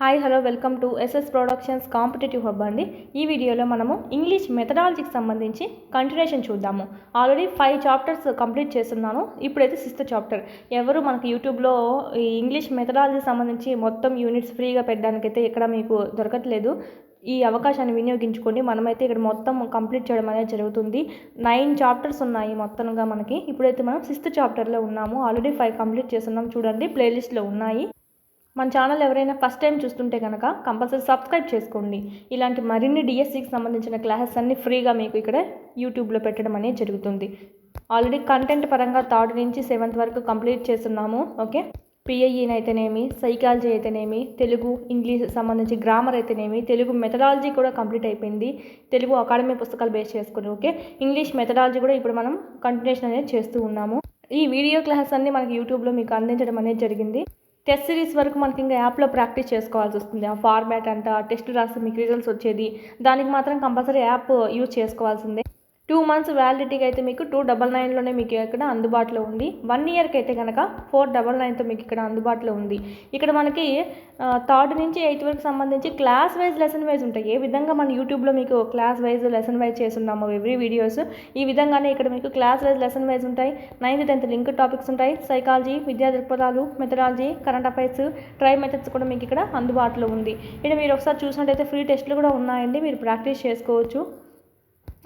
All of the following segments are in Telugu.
Hi hello welcome to SS productions competitive hub అండి. ఈ వీడియోలో మనము ఇంగ్లీష్ మెథడాలజీకి సంబంధించి కంటిన్యూషన్ చూద్దాము. ఆల్రెడీ 5 చాప్టర్స్ కంప్లీట్ చేస్తున్నాను. ఇప్పుడైతే 6th చాప్టర్. ఎవరు మనకి యూట్యూబ్లో ఈ ఇంగ్లీష్ మెథడాలజీకి సంబంధించి మొత్తం యూనిట్స్ ఫ్రీగా పెట్టడానికైతే ఇక్కడ మీకు దొరకట్లేదు. ఈ అవకాశాన్ని వినియోగించుకోండి. మనమైతే ఇక్కడ మొత్తం కంప్లీట్ చేయడం అనేది జరుగుతుంది. 9 చాప్టర్స్ ఉన్నాయి మొత్తంగా మనకి. ఇప్పుడైతే మనం 6th చాప్టర్లో ఉన్నాము. ఆల్రెడీ 5 కంప్లీట్ చేస్తున్నాం. చూడండి, ప్లేలిస్ట్లో ఉన్నాయి. మన ఛానల్ ఎవరైనా ఫస్ట్ టైం చూస్తుంటే కనుక కంపల్సరీ సబ్స్క్రైబ్ చేసుకోండి. ఇలాంటి మరిన్ని డిఎస్సికి సంబంధించిన క్లాసెస్ అన్నీ ఫ్రీగా మీకు ఇక్కడ యూట్యూబ్లో పెట్టడం అనేది జరుగుతుంది. ఆల్రెడీ కంటెంట్ పరంగా 3rd నుంచి 7th వరకు కంప్లీట్ చేస్తున్నాము. ఓకే, పిఐఈని అయితేనేమి, సైకాలజీ అయితేనేమి, తెలుగు ఇంగ్లీష్ సంబంధించి గ్రామర్ అయితేనేమి, తెలుగు మెథడాలజీ కూడా కంప్లీట్ అయిపోయింది. తెలుగు అకాడమీ పుస్తకాలు బేస్ చేసుకుని ఓకే, ఇంగ్లీష్ మెథడాలజీ కూడా ఇప్పుడు మనం కంటిన్యూషన్ అనేది చేస్తూ ఉన్నాము. ఈ వీడియో క్లాసెస్ అన్నీ మనకి యూట్యూబ్లో మీకు అందించడం అనేది జరిగింది. టెస్ట్ సిరీస్ వరకు మనకి ఇంకా యాప్లో ప్రాక్టీస్ చేసుకోవాల్సి వస్తుంది. ఆ ఫార్మాట్ అంట, టెస్ట్ రాస్తే మీకు రిజల్ట్స్ వచ్చేది, దానికి మాత్రం కంపల్సరీ యాప్ యూజ్ చేసుకోవాల్సిందే. 2 months వ్యాలిడిటీకి అయితే మీకు 299లోనే మీకు ఇక్కడ అందుబాటులో ఉంది. 1 yearకి అయితే కనుక 499తో మీకు ఇక్కడ అందుబాటులో ఉంది. ఇక్కడ మనకి 3rd నుంచి 8th వరకు సంబంధించి క్లాస్ వైజ్ లెసన్ వైజ్ ఉంటాయి. ఏ విధంగా మన యూట్యూబ్లో మీకు క్లాస్ వైజ్ లెసన్ వైజ్ చేస్తున్నాము ఎవ్రీ వీడియోస్, ఈ విధంగానే ఇక్కడ మీకు క్లాస్ వైజ్ లెసన్ వైజ్ ఉంటాయి. 9th 10th లింక్ టాపిక్స్ ఉంటాయి. సైకాలజీ, విద్యా దృక్పథాలు, methodology, current affairs, try methods కూడా మీకు ఇక్కడ అందుబాటులో ఉంది. ఇక్కడ మీరు ఒకసారి చూసినట్టయితే ఫ్రీ టెస్ట్లు కూడా ఉన్నాయండి, మీరు ప్రాక్టీస్ చేసుకోవచ్చు.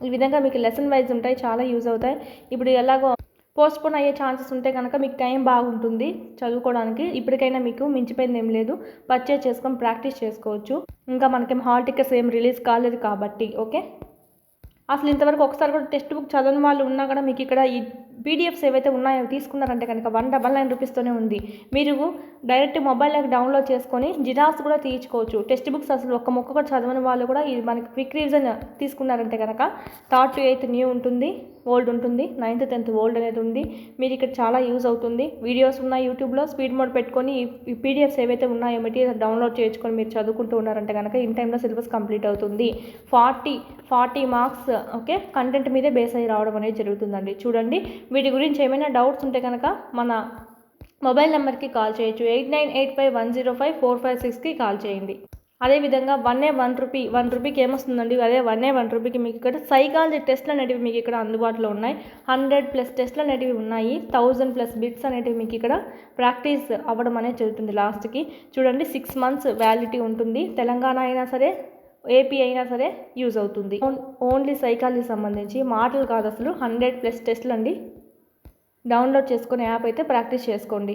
ఈ విధంగా మీకు లెసన్ వైజ్ ఉంటాయి, చాలా యూజ్ అవుతాయి. ఇప్పుడు ఎలాగో పోస్ట్పోన్ అయ్యే ఛాన్సెస్ ఉంటే కనుక మీకు టైం బాగుంటుంది చదువుకోవడానికి. ఇప్పటికైనా మీకు మించిపోయింది ఏం లేదు, పర్చేజ్ చేసుకొని ప్రాక్టీస్ చేసుకోవచ్చు. ఇంకా మనకేం హాల్ టికెట్స్ ఏం రిలీజ్ కాలేదు కాబట్టి ఓకే. అసలు ఇంతవరకు ఒకసారి కూడా టెక్స్ట్ బుక్ చదవని వాళ్ళు ఉన్నా కూడా మీకు ఇక్కడ ఈ పీడిఎఫ్స్ ఏవైతే ఉన్నాయో తీసుకున్నారంటే కనుక 199 రూపీస్తోనే ఉంది. మీరు డైరెక్ట్ మొబైల్లోకి డౌన్లోడ్ చేసుకొని జిరాక్స్ కూడా తీయించుకోవచ్చు. టెక్స్ట్ బుక్స్ అసలు ఒక్క ముక్క కూడా చదవని వాళ్ళు కూడా ఇది మనకి క్విక్ రివిజన్ తీసుకున్నారంటే కనుక 3rd to 8th న్యూ ఉంటుంది, ఓల్డ్ ఉంటుంది, 9th 10th ఓల్డ్ అనేది ఉంది. మీరు ఇక్కడ చాలా యూజ్ అవుతుంది. వీడియోస్ ఉన్నాయి యూట్యూబ్లో, స్పీడ్ మోడ్ పెట్టుకొని ఈ పీడిఎఫ్స్ ఏవైతే ఉన్నాయో మెటీరియల్ డౌన్లోడ్ చేసుకొని మీరు చదువుకుంటూ ఉన్నారంటే కనుక ఇన్ టైంలో సిలబస్ కంప్లీట్ అవుతుంది. 40 మార్క్స్ ఓకే కంటెంట్ మీదే బేస్ అయ్యి రావడం అనేది జరుగుతుందండి. చూడండి, వీటి గురించి ఏమైనా డౌట్స్ ఉంటే కనుక మన మొబైల్ నెంబర్కి కాల్ చేయొచ్చు. 8985105456కి కాల్ చేయండి. అదేవిధంగా 1 రూపీకి ఏమొస్తుందండి, అదే 1 రూపీకి మీకు ఇక్కడ సైకాలజీ టెస్ట్లు అనేటివి మీకు ఇక్కడ అందుబాటులో ఉన్నాయి. 100+ టెస్ట్లు అనేటివి ఉన్నాయి. 1000+ బిట్స్ అనేటివి మీకు ఇక్కడ ప్రాక్టీస్ అవ్వడం అనేది జరుగుతుంది. లాస్ట్కి చూడండి, 6 months వ్యాలిడిటీ ఉంటుంది. తెలంగాణ అయినా సరే, ఏపీ అయినా సరే యూజ్ అవుతుంది. ఓన్లీ సైకాలజీ సంబంధించి మాటలు కాదు, అసలు 100+ టెస్ట్లు అండి. డౌన్లోడ్ చేసుకునే యాప్ అయితే ప్రాక్టీస్ చేసుకోండి.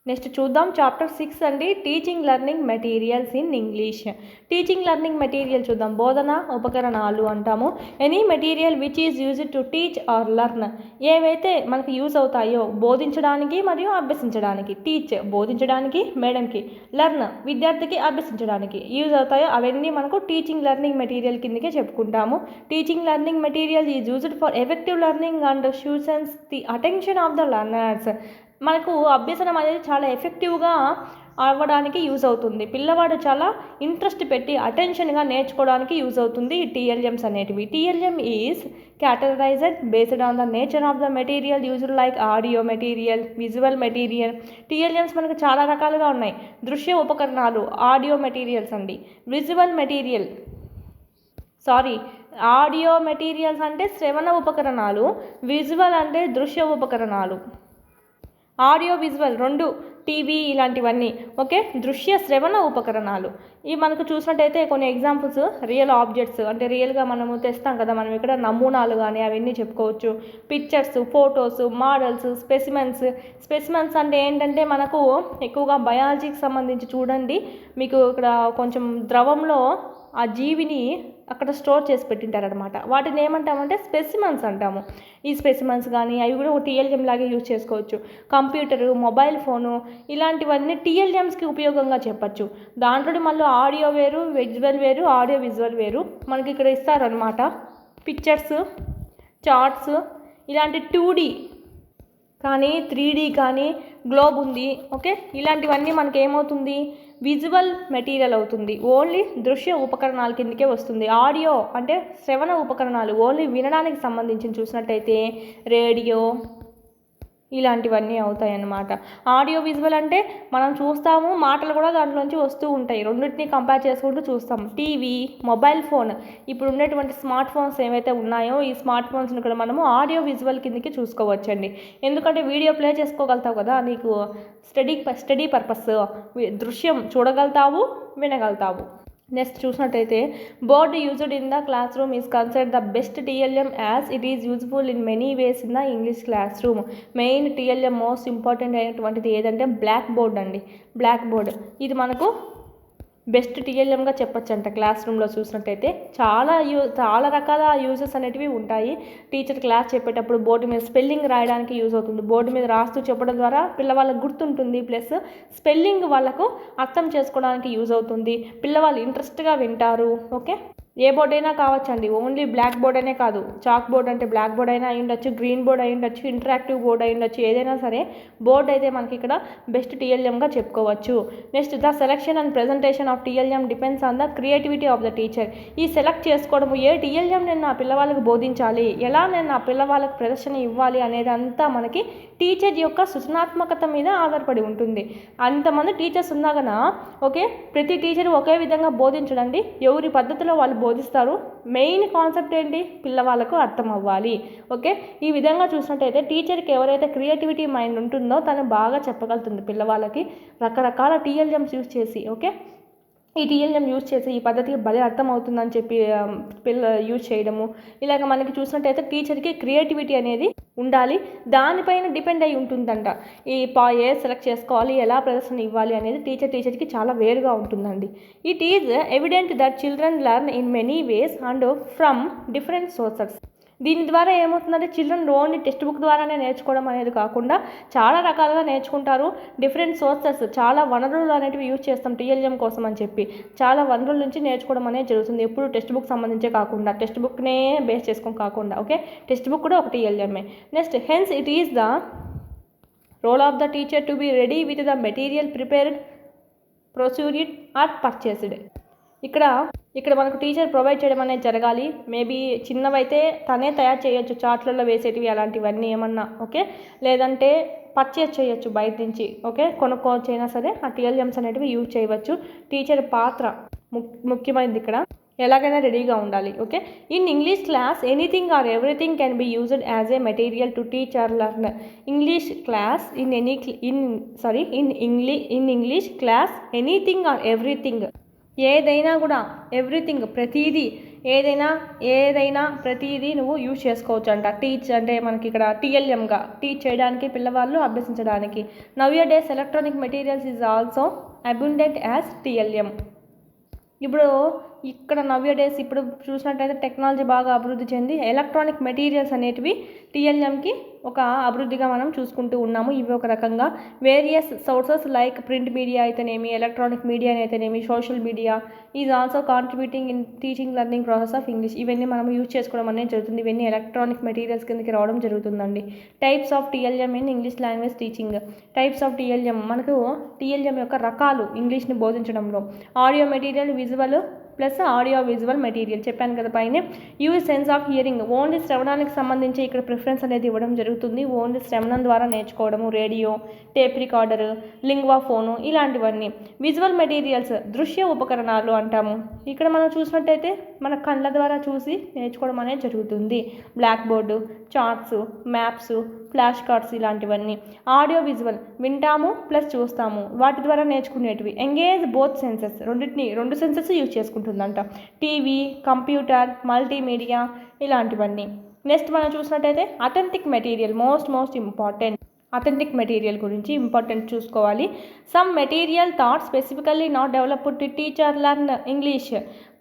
నెక్స్ట్ చూద్దాం చాప్టర్ 6 అండి, teaching learning materials in English. Teaching learning material చూద్దాం. బోధన ఉపకరణాలు అంటాము. Any material which is used to teach or learn. ఏవైతే మనకి యూజ్ అవుతాయో బోధించడానికి మరియు అభ్యసించడానికి, టీచ్ బోధించడానికి మేడంకి, లెర్న్ విద్యార్థికి అభ్యసించడానికి యూజ్ అవుతాయో అవన్నీ మనకు టీచింగ్ లెర్నింగ్ మెటీరియల్ కిందకే చెప్పుకుంటాము. Teaching learning material is used for effective learning and sustains the attention of the learners. మనకు అభ్యసనం అనేది చాలా ఎఫెక్టివ్గా అవ్వడానికి యూజ్ అవుతుంది. పిల్లవాడు చాలా ఇంట్రెస్ట్ పెట్టి అటెన్షన్గా నేర్చుకోవడానికి యూజ్ అవుతుంది ఈ టీఎల్ఎమ్స్ అనేటివి. TLM is categorized based on the nature of the material used like audio material, visual material. TLMs మనకు చాలా రకాలుగా ఉన్నాయి. దృశ్య ఉపకరణాలు ఆడియో మెటీరియల్స్ అండి. విజువల్ మెటీరియల్ ఆడియో మెటీరియల్స్ అంటే శ్రవణ ఉపకరణాలు, విజువల్ అంటే దృశ్య ఉపకరణాలు. ఆడియో విజువల్ 2 టీవీ ఇలాంటివన్నీ ఓకే. దృశ్య శ్రవణ ఉపకరణాలు ఇవి మనకు చూసినట్టయితే కొన్ని ఎగ్జాంపుల్స్ రియల్ ఆబ్జెక్ట్స్ అంటే రియల్గా మనము తెస్తాం కదా, మనం ఇక్కడ నమూనాలు కానీ అవన్నీ చెప్పుకోవచ్చు. పిక్చర్స్, ఫొటోస్, మోడల్స్, స్పెసిమెన్స్ అంటే ఏంటంటే మనకు ఎక్కువగా బయాలజీకి సంబంధించి చూడండి, మీకు ఇక్కడ కొంచెం ద్రవంలో ఆ జీవిని అక్కడ స్టోర్ చేసి పెట్టింటారనమాట. వాటిని ఏమంటామంటే స్పెసిమెన్స్ అంటాము. ఈ స్పెసిమెన్స్ కానీ అవి కూడా టీఎల్ఎం లాగే యూజ్ చేసుకోవచ్చు. కంప్యూటరు, మొబైల్ ఫోను ఇలాంటివన్నీ టీఎల్ఎమ్స్కి ఉపయోగంగా చెప్పచ్చు. దాంట్లో మళ్ళీ ఆడియో వేరు, విజువల్ వేరు, ఆడియో విజువల్ వేరు మనకి ఇక్కడ ఇస్తారనమాట. పిక్చర్స్, చార్ట్స్ ఇలాంటి 2D కానీ 3D కానీ గ్లోబ్ ఉంది ఓకే. ఇలాంటివన్నీ మనకి ఏమవుతుంది, విజువల్ మెటీరియల్ అవుతుంది. ఓన్లీ దృశ్య ఉపకరణాల కిందకే వస్తుంది. ఆడియో అంటే శ్రవణ ఉపకరణాలు ఓన్లీ వినడానికి సంబంధించి చూసినట్టయితే రేడియో, ఇలాంటివన్నీ అవుతాయి అన్నమాట. ఆడియో విజువల్ అంటే మనం చూస్తాము, మాటలు కూడా దాంట్లోంచి వస్తూ ఉంటాయి. రెండింటిని కంపేర్ చేసుకుంటూ చూస్తాం. టీవీ, మొబైల్ ఫోన్, ఇప్పుడు ఉన్నటువంటి స్మార్ట్ ఫోన్స్ ఏవైతే ఉన్నాయో ఈ స్మార్ట్ ఫోన్స్ని కూడా మనము ఆడియో విజువల్ కిందకి చూసుకోవచ్చండి. ఎందుకంటే వీడియో ప్లే చేసుకోగలుగుతావు కదా, నీకు స్టడీ పర్పస్, దృశ్యం చూడగలుగుతావు, వినగలుగుతావు. నెక్స్ట్ చూసినట్టయితే board used in the classroom is considered the best TLM as it is useful in many ways in the English classroom. Main TLM most important అయినటువంటిది ఏదంటే బ్లాక్ బోర్డ్ అండి. బ్లాక్ బోర్డ్ ఇది మనకు బెస్ట్ టీఎల్ఎంగా చెప్పొచ్చంట. క్లాస్ రూమ్లో చూసినట్టయితే చాలా రకాల యూజెస్ అనేటివి ఉంటాయి. టీచర్ క్లాస్ చెప్పేటప్పుడు బోర్డు మీద స్పెల్లింగ్ రాయడానికి యూజ్ అవుతుంది. బోర్డు మీద రాస్తూ చెప్పడం ద్వారా పిల్లవాళ్ళకి గుర్తుంటుంది, ప్లస్ స్పెల్లింగ్ వాళ్ళకు అర్థం చేసుకోవడానికి యూజ్ అవుతుంది. పిల్లవాళ్ళు ఇంట్రెస్ట్గా వింటారు. ఓకే, ఏ బోర్డ్ అయినా కావచ్చండి, ఓన్లీ బ్లాక్ బోర్డ్ అనే కాదు. చాక్ బోర్డ్ అంటే బ్లాక్ బోర్డ్ అయినా అయి ఉండొచ్చు, గ్రీన్ బోర్డ్ అయి ఉండొచ్చు, ఇంటరాక్టివ్ బోర్డ్ అయి ఉండొచ్చు, ఏదైనా సరే బోర్డ్ అయితే మనకి ఇక్కడ బెస్ట్ టీఎల్ఎంగా చెప్పుకోవచ్చు. Next the selection and presentation of TLM depends on the creativity of the teacher. ఈ సెలెక్ట్ చేసుకోవడము, ఏ టీఎల్ఎం నేను నా పిల్లవాళ్ళకి బోధించాలి, ఎలా నేను నా పిల్లవాళ్ళకి ప్రదర్శన ఇవ్వాలి అనేది అంతా మనకి టీచర్ యొక్క సృజనాత్మకత మీద ఆధారపడి ఉంటుంది. అంతమంది టీచర్స్ ఉన్నా కన్నా ఓకే, ప్రతి టీచర్ ఒకే విధంగా బోధించడండి, ఎవరి పద్ధతిలో వాళ్ళు బోధిస్తారు. మెయిన్ కాన్సెప్ట్ ఏంటి, పిల్లవాళ్ళకు అర్థం అవ్వాలి. ఓకే, ఈ విధంగా చూసినట్టయితే టీచర్కి ఎవరైతే క్రియేటివిటీ మైండ్ ఉంటుందో తను బాగా చెప్పగలుగుతుంది పిల్లవాళ్ళకి రకరకాల టీఎల్ఎంస్ యూజ్ చేసి. ఓకే, ఈ టీఎల్ఎం యూజ్ చేసి ఈ పద్ధతికి భలే అర్థం అవుతుందని చెప్పి యూజ్ చేయడము. ఇలాగ మనకి చూసినట్టయితే టీచర్కి క్రియేటివిటీ అనేది ఉండాలి, దానిపైన డిపెండ్ అయి ఉంటుందంట. ఏ సెలెక్ట్ చేసుకోవాలి, ఎలా ప్రదర్శన ఇవ్వాలి అనేది టీచర్కి చాలా వేరుగా ఉంటుందండి. It is evident that children learn in many ways and from different sources. దీని ద్వారా ఏమవుతుందంటే చిల్డ్రన్ ఓన్లీ టెక్స్ట్ బుక్ ద్వారానే నేర్చుకోవడం అనేది కాకుండా చాలా రకాలుగా నేర్చుకుంటారు. డిఫరెంట్ సోర్సెస్, చాలా వనరులు అనేటివి యూజ్ చేస్తాం టీఎల్ఎం కోసం అని చెప్పి. చాలా వనరుల నుంచి నేర్చుకోవడం అనేది జరుగుతుంది. ఎప్పుడు టెక్స్ట్ బుక్ సంబంధించే కాకుండా, టెక్స్ట్ బుక్నే బేస్ చేసుకొని కాకుండా. ఓకే, టెక్స్ట్ బుక్ కూడా ఒక టీఎల్ఎంఏ. Next hence it is the role of the teacher to be ready with the material prepared, procured or purchased. ఇక్కడ మనకు టీచర్ ప్రొవైడ్ చేయడం అనేది జరగాలి. మేబీ చిన్నవైతే తనే తయారు చేయొచ్చు, చాట్లలో వేసేటివి అలాంటివన్నీ ఏమన్నా. ఓకే, లేదంటే పర్చేస్ చేయొచ్చు బయట నుంచి. ఓకే, కొనుక్కోవచ్చు అయినా సరే ఆ టీఎల్ఎంస్ అనేటివి యూజ్ చేయవచ్చు. టీచర్ పాత్ర ముఖ్యమైనది ఇక్కడ, ఎలాగైనా రెడీగా ఉండాలి. Okay, in English class anything or everything can be used as a material to teach or learn. English class in English class anything or everything, ఏదైనా కూడా, ఎవ్రీథింగ్ ప్రతీదీ, ఏదైనా ప్రతీదీ నువ్వు యూజ్ చేసుకోవచ్చు అంట. టీచ్ అంటే మనకి ఇక్కడ టీఎల్ఎంగా టీచ్ చేయడానికి, పిల్లవాళ్ళు అభ్యసించడానికి. Nowadays electronic materials is also abundant as TLM. ఇప్పుడు ఇక్కడ నవ్య డేస్ ఇప్పుడు చూసినట్టయితే టెక్నాలజీ బాగా అభివృద్ధి చెంది ఎలక్ట్రానిక్ మెటీరియల్స్ అనేటివి టీఎల్ఎంకి ఒక అభివృద్ధిగా మనం చూసుకుంటూ ఉన్నాము. ఇవి ఒక రకంగా various sources like print media అయితేనేమి, ఎలక్ట్రానిక్ మీడియా అయితేనేమి, social media is also contributing in teaching learning process of English. ఇవన్నీ మనం యూజ్ చేసుకోవడం అనేది జరుగుతుంది. ఇవన్నీ ఎలక్ట్రానిక్ మెటీరియల్స్ కిందకి రావడం జరుగుతుందండి. Types of TLM in English language teaching. Types of TLM, మనకు టీఎల్ఎం యొక్క రకాలు ఇంగ్లీష్ని బోధించడంలో. Audio material, visual plus audio visual material చెప్పాను కదా పైన. Use sense of hearing, only శ్రవణానికి సంబంధించి ఇక్కడ ప్రిఫరెన్స్ అనేది ఇవ్వడం జరుగుతుంది. ఓన్లీ శ్రవణం ద్వారా నేర్చుకోవడము, radio, tape recorder, Linguaphone ఇలాంటివన్నీ. విజువల్ మెటీరియల్స్ దృశ్య ఉపకరణాలు అంటాము. ఇక్కడ మనం చూసినట్టయితే మన కళ్ళ ద్వారా చూసి నేర్చుకోవడం అనేది జరుగుతుంది. Blackboard, charts, maps, flash cards ఇలాంటివన్నీ. ఆడియో విజువల్ వింటాము ప్లస్ చూస్తాము, వాటి ద్వారా నేర్చుకునేటివి. ఎంగేజ్ బోత్ సెన్సెస్, రెండు సెన్సెస్ యూజ్ చేసుకుంటుందంట. టీవీ, కంప్యూటర్, మల్టీమీడియా ఇలాంటివన్నీ. నెక్స్ట్ మనం చూసినట్టయితే authentic material, most important. Authentic material గురించి ఇంపార్టెంట్ చూసుకోవాలి. Some material that specifically not developed to teach or learn English.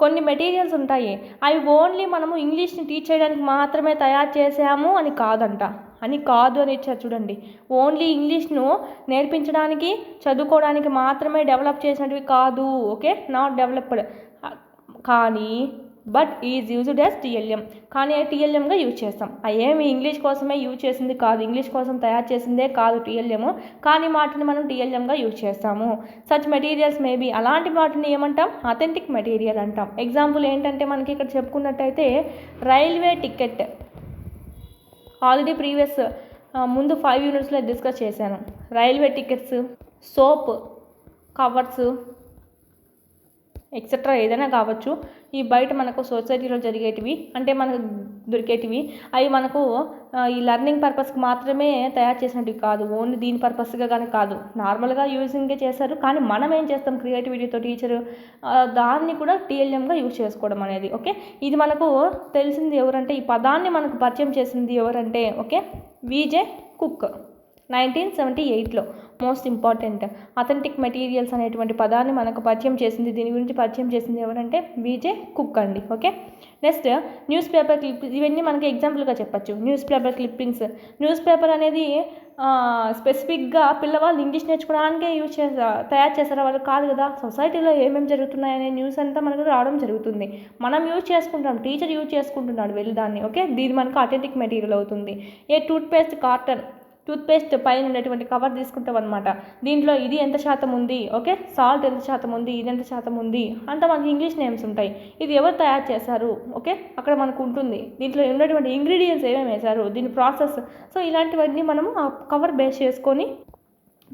కొన్ని మెటీరియల్స్ ఉంటాయి, అవి ఓన్లీ మనము ఇంగ్లీష్ని టీచ్ చేయడానికి మాత్రమే తయారు చేసాము అని కాదు అని ఇచ్చారు చూడండి. ఓన్లీ ఇంగ్లీష్ను నేర్పించడానికి, చదువుకోవడానికి మాత్రమే డెవలప్ చేసినవి కాదు. ఓకే, నాట్ డెవలప్డ్ కానీ but is used as TLM. కానీ టీఎల్ఎంగా యూజ్ చేస్తాం. అయ్యేమి ఇంగ్లీష్ కోసమే యూజ్ చేసింది కాదు, ఇంగ్లీష్ కోసం తయారు చేసిందే కాదు టీఎల్ఎం, కానీ వాటిని మనం టీఎల్ఎంగా యూజ్ చేస్తాము. సచ్ మెటీరియల్స్ మేబీ, అలాంటి వాటిని ఏమంటాం, అథెంటిక్ మెటీరియల్ అంటాం. ఎగ్జాంపుల్ ఏంటంటే మనకి ఇక్కడ చెప్పుకున్నట్టయితే రైల్వే టికెట్ ఆల్రెడీ ప్రీవియస్ ముందు 5 యూనిట్స్లో డిస్కస్ చేశాను. Railway tickets, soap covers etcetera ఏదైనా కావచ్చు. ఈ బయట మనకు సొసైటీలో జరిగేటివి అంటే మనకు దొరికేటివి అవి మనకు ఈ లెర్నింగ్ పర్పస్కి మాత్రమే తయారు చేసినవి కాదు, ఓన్లీ దీని పర్పస్గా కానీ కాదు, నార్మల్గా యూజింగే చేశారు. కానీ మనం ఏం చేస్తాం, క్రియేటివిటీతో టీచరు దాన్ని కూడా టీఎల్ఎంగా యూజ్ చేసుకోవడం అనేది. ఓకే, ఇది మనకు తెలిసింది ఎవరంటే, ఈ పదాన్ని మనకు పరిచయం చేసింది ఎవరంటే ఓకే విజే కుక్ 1978లో. మోస్ట్ ఇంపార్టెంట్ అథెంటిక్ మెటీరియల్స్ అనేటువంటి పదాన్ని మనకు పరిచయం చేసింది, దీని గురించి పరిచయం చేసింది ఎవరంటే విజే కుక్ అండి. Okay, next news paper clippings, ఇవన్నీ మనకి ఎగ్జాంపుల్గా చెప్పచ్చు. News paper clippings, news paper అనేది స్పెసిఫిక్గా పిల్లవాళ్ళు ఇంగ్లీష్ నేర్చుకోవడానికే తయారు చేశారు వాళ్ళు కాదు కదా. సొసైటీలో ఏమేమి జరుగుతున్నాయనే న్యూస్ అంతా మనకు రావడం జరుగుతుంది, మనం యూజ్ చేసుకుంటాం, టీచర్ యూజ్ చేసుకుంటున్నాడు వెళ్ళి దాన్ని. ఓకే, దీని మనకు అథెంటిక్ మెటీరియల్ అవుతుంది. టూత్పేస్ట్ పైన ఉండేటువంటి కవర్ తీసుకుంటాం అనమాట. దీంట్లో ఇది ఎంత శాతం ఉంది, ఓకే సాల్ట్ ఎంత శాతం ఉంది, ఇది ఎంత శాతం ఉంది అంత మనకి ఇంగ్లీష్ నేమ్స్ ఉంటాయి. ఇది ఎవరు తయారు చేశారు, ఓకే అక్కడ మనకు ఉంటుంది. దీంట్లో ఉన్నటువంటి ఇంగ్రీడియంట్స్ ఏమేమి వేశారు, దీని ప్రాసెస్. సో ఇలాంటివన్నీ మనము ఆ కవర్ బేస్ చేసుకొని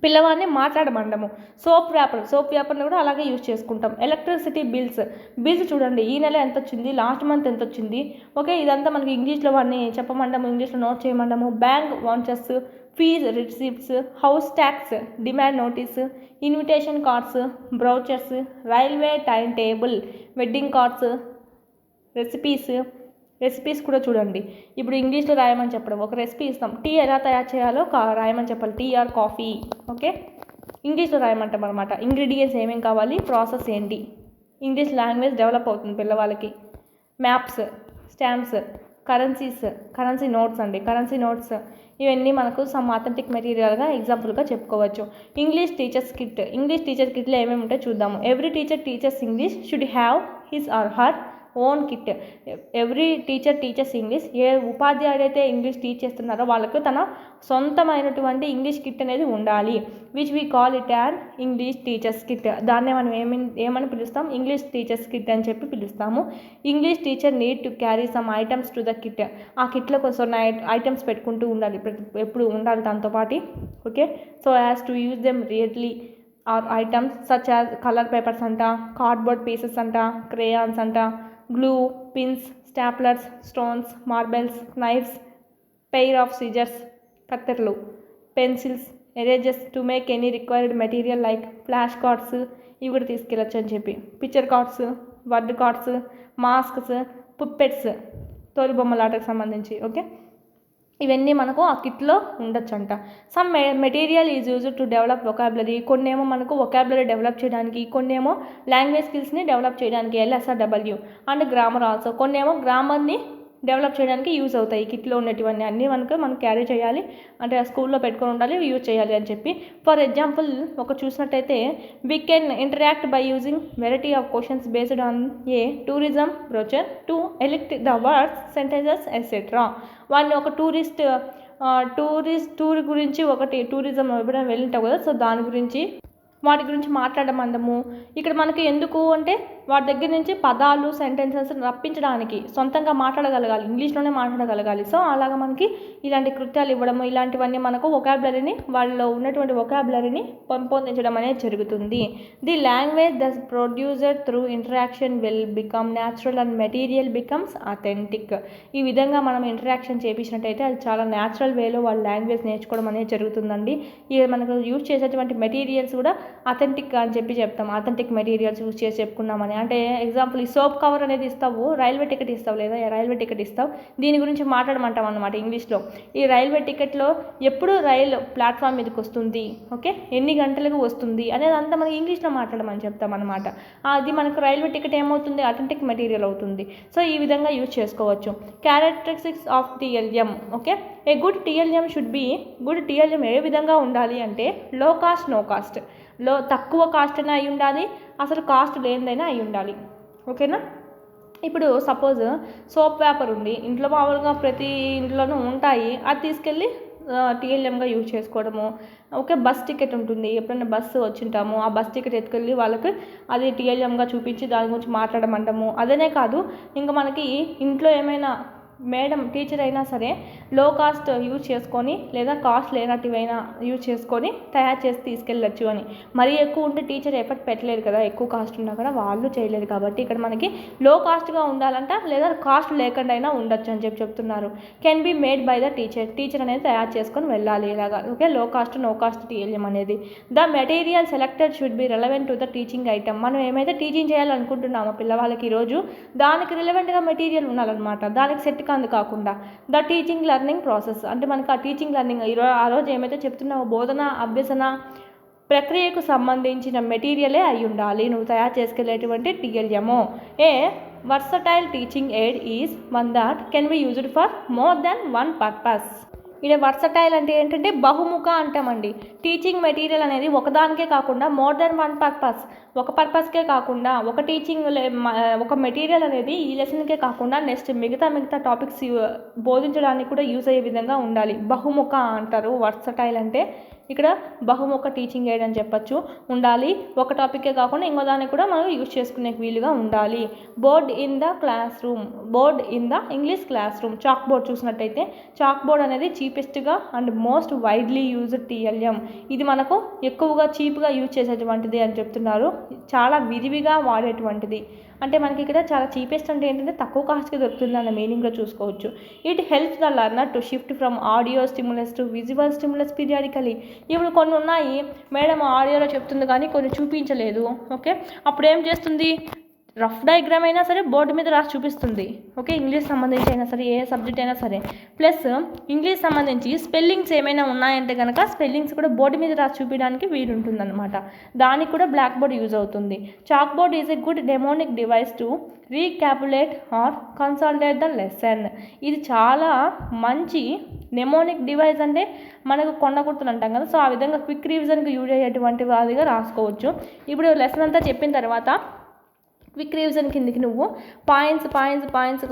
పిల్లవాడిని మాట్లాడమండము. సోప్ వ్యాపర్ని కూడా అలాగే యూజ్ చేసుకుంటాం. ఎలక్ట్రిసిటీ బిల్స్ చూడండి, ఈ నెల ఎంత వచ్చింది, లాస్ట్ మంత్ ఎంత వచ్చింది. ఓకే, ఇదంతా మనకి ఇంగ్లీష్లో వాడిని చెప్పమండము, ఇంగ్లీష్లో నోట్ చేయమండము. బ్యాంక్ వాంచెస్, fees receipts, house tax, demand notice, invitation cards, brochures, railway timetable, wedding cards, recipes కూడా చూడండి. ఇప్పుడు ఇంగ్లీష్లో రాయమని చెప్పడం, ఒక రెసిపీ ఇస్తాం, టీ ఎలా తయారు చేయాలో రాయమని చెప్పాలి, టీ ఆర్ కాఫీ. ఓకే, ఇంగ్లీష్లో రాయమంటాం అనమాట. ఇంగ్రీడియంట్స్ ఏమేమి కావాలి, ప్రాసెస్ ఏంటి, ఇంగ్లీష్ లాంగ్వేజ్ డెవలప్ అవుతుంది పిల్లవాళ్ళకి. మ్యాప్స్, స్టాంప్స్, కరెన్సీ నోట్స్ ఇవన్నీ మనకు సమ్ అథెంటిక్ మెటీరియల్గా ఎగ్జాంపుల్గా చెప్పుకోవచ్చు. ఇంగ్లీష్ టీచర్ కిట్లో ఏమేమి ఉంటాయో చూద్దాము. Every teacher teachers English should have his or her own kit. Every teacher teachers English, ఏ ఉపాధ్యాయుడైతే ఇంగ్లీష్ టీచ్ చేస్తున్నారో వాళ్ళకు తన సొంతమైనటువంటి ఇంగ్లీష్ కిట్ అనేది ఉండాలి. Which we call it an English teachers kit. దాన్నే మనం ఏమని పిలుస్తాం, ఇంగ్లీష్ టీచర్స్ కిట్ అని చెప్పి పిలుస్తాము. English teacher need to carry some items to the kit. ఆ కిట్లో కొన్ని ఐటమ్స్ పెట్టుకుంటూ ఉండాలి, ఎప్పుడు ఉండాలి దాంతోపాటు. Okay, so as to use them really or items such as colour papers అంట, కార్డ్బోర్డ్ పీసెస్ అంట, క్రేయాన్స్ అంట, glue, pins, staplers, stones, marbles, knifes, pair of scissors, కత్తెర్లు, pencils, erasers to make any required material like flash cards, ఇవి కూడా తీసుకెళ్ళచ్చు అని చెప్పి. Picture cards, word cards, masks, పుప్పెట్స్, తోలుబొమ్మలాటకు సంబంధించి. ఓకే, ఇవన్నీ మనకు ఆ కిట్లో ఉండొచ్చు అంట. Some material is use to develop vocabulary. కొన్నేమో మనకు వొకాబులరీ డెవలప్ చేయడానికి, కొన్నేమో లాంగ్వేజ్ స్కిల్స్ని డెవలప్ చేయడానికి, LSRW అండ్ గ్రామర్ ఆల్సో. కొన్నేమో గ్రామర్ని డెవలప్ చేయడానికి యూజ్ అవుతాయి. కిట్లో ఉన్నటివన్నీ అన్నీ మనం క్యారీ చేయాలి, అంటే స్కూల్లో పెట్టుకొని ఉండాలి, యూజ్ చేయాలి అని చెప్పి. ఫర్ ఎగ్జాంపుల్ ఒక చూసినట్టయితే, we can interact by using variety of questions based on a tourism brochure to elicit the words, sentences etcetera. వాడిని ఒక టూర్ గురించి, ఒకటి టూరిజం ఎప్పుడైనా వెళ్ళింటావు కదా, సో దాని గురించి వాటి గురించి మాట్లాడమండము. ఇక్కడ మనకి ఎందుకు అంటే వాటి దగ్గర నుంచి పదాలు, సెంటెన్సెస్ రప్పించడానికి, సొంతంగా మాట్లాడగలగాలి, ఇంగ్లీష్లోనే మాట్లాడగలగాలి. సో అలాగా మనకి ఇలాంటి కృత్యాలు ఇవ్వడము, ఇలాంటివన్నీ మనకు వొకాబులరీని, వాళ్ళలో ఉన్నటువంటి వొకాబులరీని పెంపొందించడం అనేది జరుగుతుంది. The language thus producer through interaction will become natural and material becomes authentic. ఈ విధంగా మనం ఇంటరాక్షన్ చేపించినట్టయితే అది చాలా న్యాచురల్ వేలో వాళ్ళ లాంగ్వేజ్ నేర్చుకోవడం అనేది జరుగుతుందండి. ఇవి మనకు యూజ్ చేసేటువంటి మెటీరియల్స్ కూడా అథెంటిక్ అని చెప్పి చెప్తాం. అథెంటిక్ మెటీరియల్స్ యూజ్ చేసి చెప్పుకున్నామని, అంటే ఎగ్జాంపుల్ ఈ సోప్ కవర్ అనేది ఇస్తావు, రైల్వే టికెట్ ఇస్తావు, లేదా రైల్వే టికెట్ ఇస్తావు, దీని గురించి మాట్లాడమంటాం అన్నమాట ఇంగ్లీష్లో. ఈ రైల్వే టికెట్లో ఎప్పుడు రైలు ప్లాట్ఫామ్ మీదకి వస్తుంది, ఓకే ఎన్ని గంటలకు వస్తుంది అనేది అంతా మనకి ఇంగ్లీష్లో మాట్లాడమని చెప్తాం అనమాట. అది మనకు రైల్వే టికెట్ ఏమవుతుంది, అథెంటిక్ మెటీరియల్ అవుతుంది. సో ఈ విధంగా యూజ్ చేసుకోవచ్చు. Characteristics of TLM. Okay, a good TLM ఏ విధంగా ఉండాలి అంటే, లో కాస్ట్ నో కాస్ట్. తక్కువ కాస్ట్ అయినా అయి ఉండాలి, అసలు కాస్ట్ లేనిదైనా అయి ఉండాలి. ఓకేనా, ఇప్పుడు సపోజ్ సోప్ పేపర్ ఉంది ఇంట్లో, మామూలుగా ప్రతి ఇంట్లోనూ ఉంటాయి, అది తీసుకెళ్ళి TLMగా యూజ్ చేసుకోవడము. ఓకే, బస్ టికెట్ ఉంటుంది, ఎప్పుడైనా బస్సు వచ్చింటాము, ఆ బస్ టికెట్ ఎత్తుకెళ్ళి వాళ్ళకి అది TLMగా చూపించి దాని గురించి మాట్లాడమంటాము. అదనే కాదు, ఇంకా మనకి ఇంట్లో ఏమైనా మేడం టీచర్ అయినా సరే లో కాస్ట్ యూజ్ చేసుకొని లేదా కాస్ట్ లేనట్టువైనా యూజ్ చేసుకొని తయారు చేసి తీసుకెళ్ళచ్చు అని. మరీ ఎక్కువ ఉంటే టీచర్ ఎఫర్ట్ పెట్టలేరు కదా, ఎక్కువ కాస్ట్ ఉన్నా కూడా వాళ్ళు చేయలేరు. కాబట్టి ఇక్కడ మనకి లో కాస్ట్గా ఉండాలంట లేదా కాస్ట్ లేకుండా అయినా ఉండొచ్చు అని చెప్తున్నారు. Can be made by the teacher అనేది తయారు చేసుకొని వెళ్ళాలి ఇలాగా. ఓకే, లో కాస్ట్ నో కాస్ట్ టీఎల్ఎం అనేది. The material selected should be relevant to the teaching item. మనం ఏమైతే టీచింగ్ చేయాలనుకుంటున్నామో పిల్లవాళ్ళకి ఈరోజు దానికి రిలవెంట్గా మెటీరియల్ ఉండాలన్నమాట, దానికి సెట్ కాకుండా. ద టీచింగ్ లెర్నింగ్ ప్రాసెస్ అంటే మనకి ఆ టీచింగ్ లెర్నింగ్ ఆ రోజు ఏమైతే చెప్తున్నావో బోధన అభ్యసన ప్రక్రియకు సంబంధించిన మెటీరియలే అయి ఉండాలి నువ్వు తయారు చేసుకెళ్ళేటువంటి TLM. A versatile teaching aid is one that can be used for more than one purpose. ఇది వర్సటైల్ అంటే ఏంటంటే బహుముఖ అంటామండి. టీచింగ్ మెటీరియల్ అనేది ఒకదానికే కాకుండా మోర్ దెన్ వన్ పర్పస్, ఒక పర్పస్కే కాకుండా ఒక మెటీరియల్ అనేది ఈ లెసన్కే కాకుండా నెక్స్ట్ మిగతా టాపిక్స్ బోధించడానికి కూడా యూజ్ అయ్యే విధంగా ఉండాలి. బహుముఖ అంటారు వర్సటైల్ అంటే. ఇక్కడ బహుముఖ టీచింగ్ ఎయిడ్ అని చెప్పచ్చు ఉండాలి. ఒక టాపిక్కే కాకుండా ఇంకో దానికి కూడా మనం యూజ్ చేసుకునే వీలుగా ఉండాలి. Board in the English classroom. Chalkboard చూసినట్టయితే చాక్ బోర్డ్ అనేది చీపెస్ట్గా and most widely used TLM. ఇది మనకు ఎక్కువగా చీప్గా యూజ్ చేసేటువంటిది అని చెప్తున్నారు, చాలా విరివిగా వాడేటువంటిది. అంటే మనకి ఇక్కడ చాలా చీపెస్ట్ అంటే ఏంటంటే తక్కువ కాస్ట్కి దొరుకుతుంది అన్న మీనింగ్లో చూసుకోవచ్చు. It helps the learner to shift from audio stimulus to visual stimulus periodically. ఇప్పుడు కొన్ని ఉన్నాయి, మేడం ఆడియోలో చెప్తుంది కానీ కొన్ని చూపించలేదు. ఓకే, అప్పుడు ఏం చేస్తుంది, రఫ్ డయాగ్రామ్ అయినా సరే బోర్డు మీద రాసి చూపిస్తుంది. ఓకే, ఇంగ్లీష్ సంబంధించి అయినా సరే ఏ సబ్జెక్ట్ అయినా సరే. ప్లస్ ఇంగ్లీష్ సంబంధించి స్పెల్లింగ్స్ ఏమైనా ఉన్నాయంటే కనుక స్పెల్లింగ్స్ కూడా బోర్డు మీద రాసి చూపించడానికి వీలుంటుందన్నమాట. దానికి కూడా బ్లాక్ బోర్డ్ యూజ్ అవుతుంది. Chalk board is a good mnemonic device to recapitulate or consolidate the lesson. ఇది చాలా మంచి నెమోనిక్ డివైస్ అంటే మనకు కొండ గుర్తులు అంటాం కదా, సో ఆ విధంగా క్విక్ రివిజన్కి యూజ్ అయ్యేటువంటి వాదిగా రాసుకోవచ్చు. ఇప్పుడు లెసన్ అంతా చెప్పిన తర్వాత క్విక్ రివిజన్ కిందకి నువ్వు పాయింట్స్